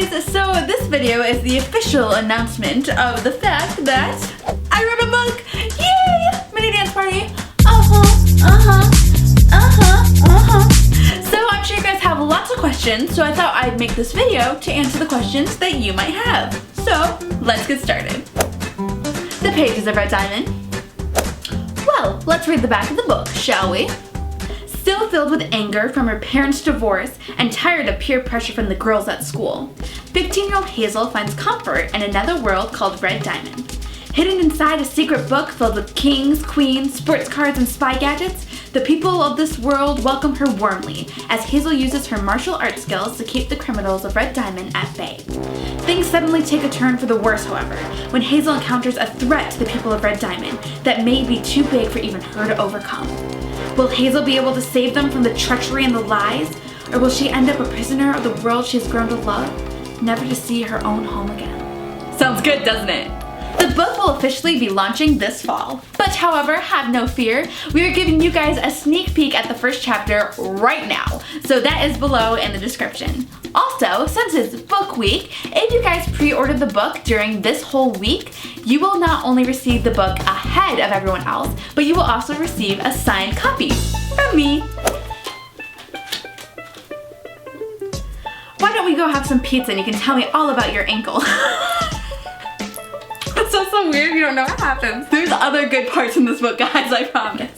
guys! So this video is the official announcement of the fact that I wrote a book! Yay! Mini dance party! So I'm sure you guys have lots of questions, so I thought I'd make this video to answer the questions that you might have. So let's get started. The pages of Red Diamond. Well, let's read the back of the book, shall we? Still filled with anger from her parents' divorce and tired of peer pressure from the girls at school, 15-year-old Hazel finds comfort in another world called Red Diamond. Hidden inside a secret book filled with kings, queens, sports cards, and spy gadgets, the people of this world welcome her warmly as Hazel uses her martial arts skills to keep the criminals of Red Diamond at bay. Things suddenly take a turn for the worse, however, when Hazel encounters a threat to the people of Red Diamond that may be too big for even her to overcome. Will Hazel be able to save them from the treachery and the lies, or will she end up a prisoner of the world she has grown to love, never to see her own home again? Sounds good, doesn't it? The book will officially be launching this fall. But however, have no fear, we are giving you guys a sneak peek at the first chapter right now, so that is below in the description. Also, since it's book week, if you guys pre-ordered the book during this whole week, you will not only receive the book ahead of everyone else, but you will also receive a signed copy from me. Why don't we go have some pizza and you can tell me all about your ankle? That's so weird, you don't know what happens. There's other good parts in this book, guys, I promise.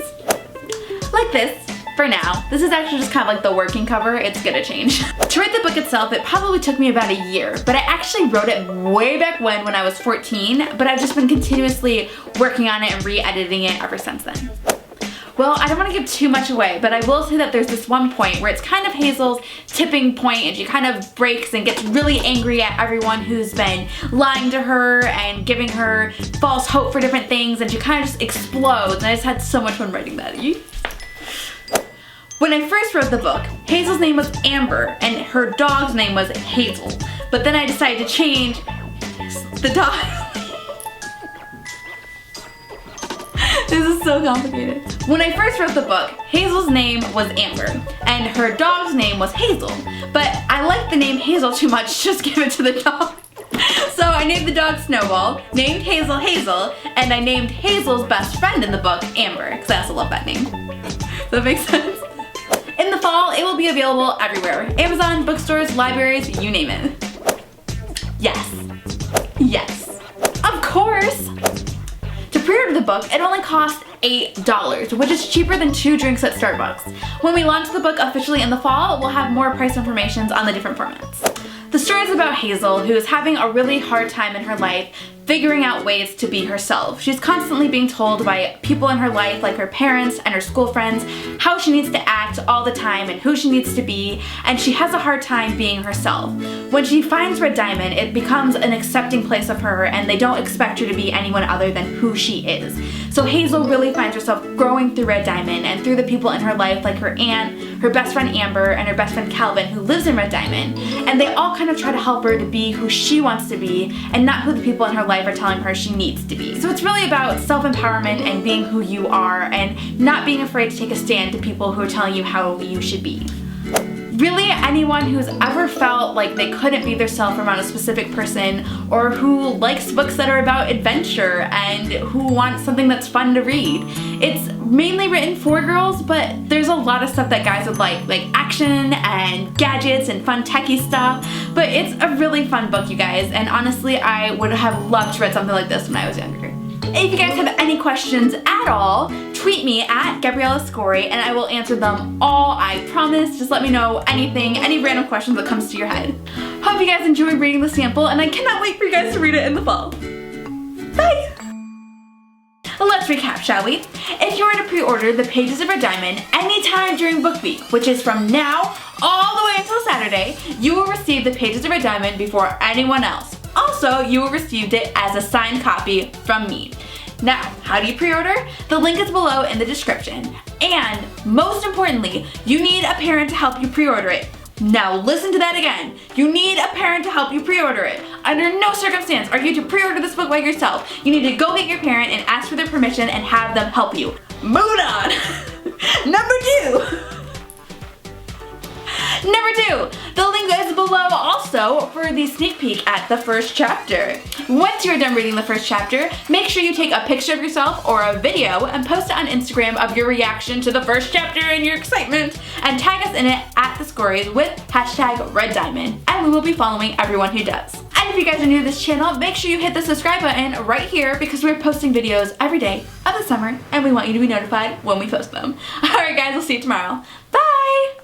Like this, for now. This is actually just kind of like the working cover, it's gonna change. To write the book itself, it probably took me about a year, but I actually wrote it way back when I was 14, but I've just been continuously working on it and re-editing it ever since then. Well, I don't want to give too much away, but I will say that there's this one point where it's kind of Hazel's tipping point and she kind of breaks and gets really angry at everyone who's been lying to her and giving her false hope for different things, and she kind of just explodes, and I just had so much fun writing that. When I first wrote the book, Hazel's name was Amber and her dog's name was Hazel, but then I decided to change the dog. This is so complicated. When I first wrote the book, Hazel's name was Amber, and her dog's name was Hazel, but I liked the name Hazel too much, just give it to the dog. So I named the dog Snowball, named Hazel Hazel, and I named Hazel's best friend in the book Amber, because I also love that name. Does that make sense? In the fall, it will be available everywhere. Amazon, bookstores, libraries, you name it. Yes. Yes. Of course! To pre-order the book, it only costs $8, which is cheaper than 2 drinks at Starbucks. When we launch the book officially in the fall, we'll have more price information on the different formats. The story is about Hazel, who is having a really hard time in her life figuring out ways to be herself. She's constantly being told by people in her life, like her parents and her school friends, how she needs to act all the time and who she needs to be, and she has a hard time being herself. When she finds Red Diamond, it becomes an accepting place of her, and they don't expect her to be anyone other than who she is. So Hazel really finds herself growing through Red Diamond and through the people in her life, like her aunt, her best friend Amber, and her best friend Calvin, who lives in Red Diamond, and they all kind of try to help her to be who she wants to be and not who the people in her life are telling her she needs to be. So it's really about self-empowerment and being who you are and not being afraid to take a stand to people who are telling you how you should be. Really, anyone who's ever felt like they couldn't be themselves around a specific person, or who likes books that are about adventure and who wants something that's fun to read. It's mainly written for girls, but there's a lot of stuff that guys would like action and gadgets and fun techie stuff. But it's a really fun book, you guys, and honestly, I would have loved to read something like this when I was younger. If you guys have any questions at all, tweet me at Skory and I will answer them all, I promise. Just let me know anything, any random questions that comes to your head. Hope you guys enjoyed reading the sample, and I cannot wait for you guys to read it in the fall. Bye! Let's recap, shall we? If you were to pre-order the Pages of Red Diamond anytime during book week, which is from now all the way until Saturday, you will receive the Pages of Red Diamond before anyone else. Also, you will receive it as a signed copy from me. Now, how do you pre-order? The link is below in the description. And most importantly, you need a parent to help you pre-order it. Now listen to that again. You need a parent to help you pre-order it. Under no circumstance are you to pre-order this book by yourself. You need to go get your parent and ask for their permission and have them help you. Moving on. Number 2. The link is below also also for the sneak peek at the first chapter. Once you're done reading the first chapter, make sure you take a picture of yourself or a video and post it on Instagram of your reaction to the first chapter and your excitement, and tag us in it at the Skorys with #RedDiamond, and we will be following everyone who does. And if you guys are new to this channel, make sure you hit the subscribe button right here because we're posting videos every day of the summer and we want you to be notified when we post them. Alright guys, we'll see you tomorrow. Bye!